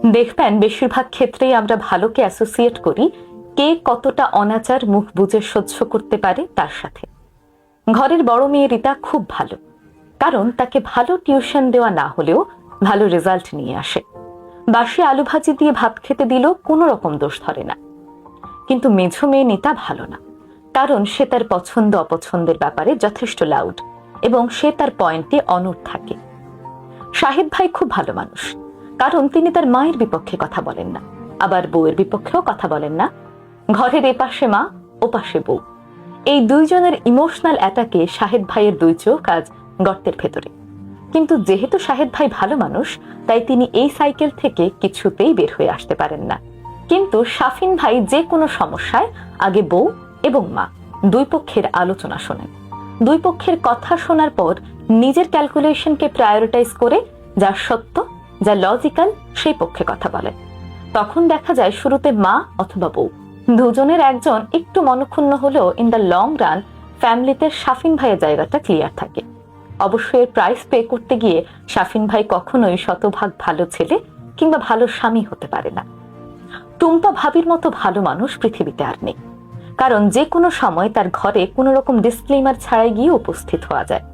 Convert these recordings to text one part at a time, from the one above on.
দেখবেন বেশিরভাগ ক্ষেত্রেই আমরা ভালোকে অ্যাসোসিয়েট করি কে কতটা অনাচার মুখ বুজে সহ্য করতে পারে তার সাথে। ঘরের বড় মেয়ে রিতা খুব ভালো, কারণ তাকে ভালো টিউশন দেওয়া না হলেও ভালো রেজাল্ট নিয়ে আসে। বাসি আলু ভাজি দিয়ে ভাত খেতে দিলেও কোনো রকম দোষ ধরে না। কিন্তু মেঝো মেয়ে নিতা ভালো না, কারণ সে তার পছন্দ অপছন্দের ব্যাপারে যথেষ্ট লাউড এবং সে তার পয়েন্টে অনড় থাকে। শাহিদ ভাই খুব ভালো মানুষ, কারণ তিনি তার মায়ের বিপক্ষে কথা বলেন না, আবার বউয়ের বিপক্ষেও কথা বলেন না। ঘরের এপাশে মা ওপাশে বউ, এই দুইজনের ইমোশনাল অ্যাটাকে শাহিদ ভাইয়ের দুই চোখ আজ গর্তের ভেতরে। কিন্তু যেহেতু শাহিদ ভাই ভালো মানুষ, তাই তিনি এই সাইকেল থেকে কিছুতেই বের হয়ে আসতে পারেন না। কিন্তু শাফিন ভাই যে কোনো সমস্যায় আগে বউ এবং মা দুই পক্ষের আলোচনা শোনেন। দুই পক্ষের কথা শোনার পর নিজের ক্যালকুলেশনকে প্রায়োরিটাইজ করে যা সত্য, যা লজিক্যাল, সেই পক্ষে কথা বলেন। তখন দেখা যায় শুরুতে মা অথবা বউ দুজনের একজন একটু মনক্ষুণ্ণ হলেও ইন দ্য লং রান ফ্যামিলিতে শাফিন ভাইয়ের জায়গাটা ক্লিয়ার থাকে। অবশ্যই প্রাইস পে করতে গিয়ে শাফিন ভাই কখনোই শতভাগ ভালো ছেলে কিংবা ভালো স্বামী হতে পারে না। টুম্পা ভাবির মতো ভালো মানুষ পৃথিবীতে আর নেই, কারণ যে কোনো সময় তার ঘরে কোনো রকম ডিসক্লেমার ছাড়াই গিয়ে উপস্থিত হওয়া যায়।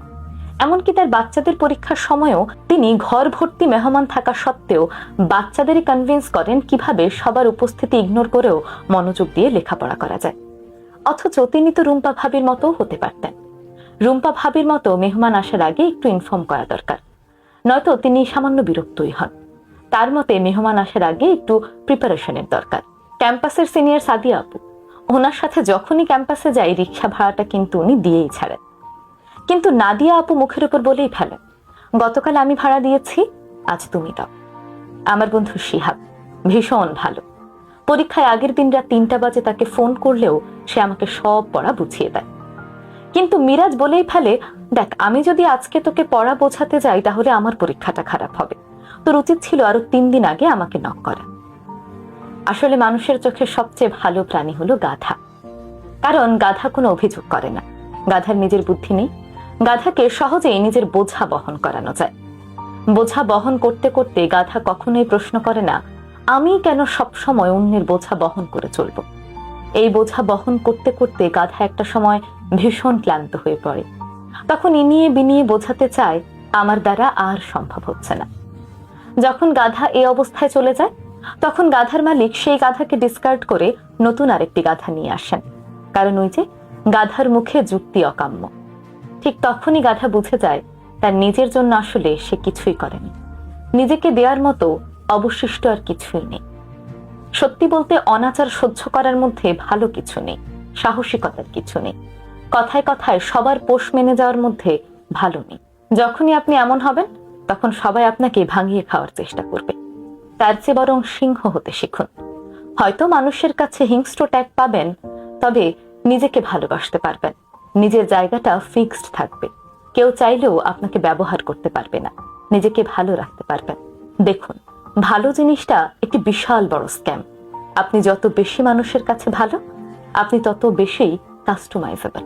এমনকি তার বাচ্চাদের পরীক্ষার সময়ও তিনি ঘর ভর্তি মেহমান থাকা সত্ত্বেও বাচ্চাদেরই কনভিন্স করেন কিভাবে সবার উপস্থিতি ইগনোর করেও মনোযোগ দিয়ে লেখাপড়া করা যায়। অথচ তিনি তো রুম্পা ভাবির মতো হতে পারতেন। রুম্পা ভাবির মতো মেহমান আসার আগে একটু ইনফর্ম করা দরকার, নয়তো তিনি সামান্য বিরক্তই হন। তার মতে মেহমান আসার আগে একটু প্রিপারেশনের দরকার। ক্যাম্পাসের সিনিয়র সাদিয়া আপু, ওনার সাথে যখনই ক্যাম্পাসে যাই রিক্সা ভাড়াটা কিন্তু উনি দিয়েই ছাড়েন। কিন্তু নাদিয়া আপু মুখের উপর বলেই ফেলেন, গতকাল আমি ভাড়া দিয়েছি, আজ তুমি দাও। আমার বন্ধু শিহাব ভীষণ ভালো, পরীক্ষায় আগের দিন রাত 3টা বাজে তাকে ফোন করলেও সে আমাকে সব পড়া বুঝিয়ে দেয়। কিন্তু মিরাজ বলেই ফেলে, দেখ আমি যদি আজকে তোকে পড়া বোঝাতে যাই তাহলে আমার পরীক্ষাটা খারাপ হবে, তোর উচিত ছিল আরো 3 দিন আগে আমাকে নক করা। আসলে মানুষের চোখে সবচেয়ে ভালো প্রাণী হলো গাধা, কারণ গাধা কোনো অভিযোগ করে না, গাধার নিজের বুদ্ধি নেই। গাধাকে সহজেই নিজের বোঝা বহন করানো যায়। বোঝা বহন করতে করতে গাধা কখনোই প্রশ্ন করে না আমি কেন সবসময় অন্যের বোঝা বহন করে চলব। এই বোঝা বহন করতে করতে গাধা একটা সময় ভীষণ ক্লান্ত হয়ে পড়ে। তখন ইনিয়ে বিনিয়ে বোঝাতে চায় আমার দ্বারা আর সম্ভব হচ্ছে না। যখন গাধা এই অবস্থায় চলে যায়, তখন গাধার মালিক সেই গাধাকে ডিসকার্ড করে নতুন আরেকটি গাধা নিয়ে আসেন, কারণ ওই যে গাধার মুখে যুক্তি অকাম্য। ঠিক তখনই গাধা বুঝে যায় তার নিজের জন্য আসলে সে কিছুই করেনি, নিজেকে দেওয়ার মতো অবশিষ্ট আর কিছুই নেই। সত্যি বলতে অনাচার সহ্য করার মধ্যে ভালো কিছু নেই, সাহসিকতার কিছু নেই, কথায় কথায় সবার পোষ মেনে যাওয়ার মধ্যে ভালো নেই। যখনই আপনি এমন হবেন তখন সবাই আপনাকে ভাঙিয়ে খাওয়ার চেষ্টা করবে। তার চেয়ে বরং সিংহ হতে শিখুন। হয়তো মানুষের কাছে হিংস্র ট্যাগ পাবেন, তবে নিজেকে ভালোবাসতে পারবেন, নিজের জায়গাটা ফিক্সড থাকবে, কেউ চাইলেও আপনাকে ব্যবহার করতে পারবে না, নিজেকে ভালো রাখতে পারবেন। দেখুন, ভালো জিনিসটা একটি বিশাল বড় স্ক্যাম। আপনি যত বেশি মানুষের কাছে ভালো, আপনি তত বেশি কাস্টমাইজেবল।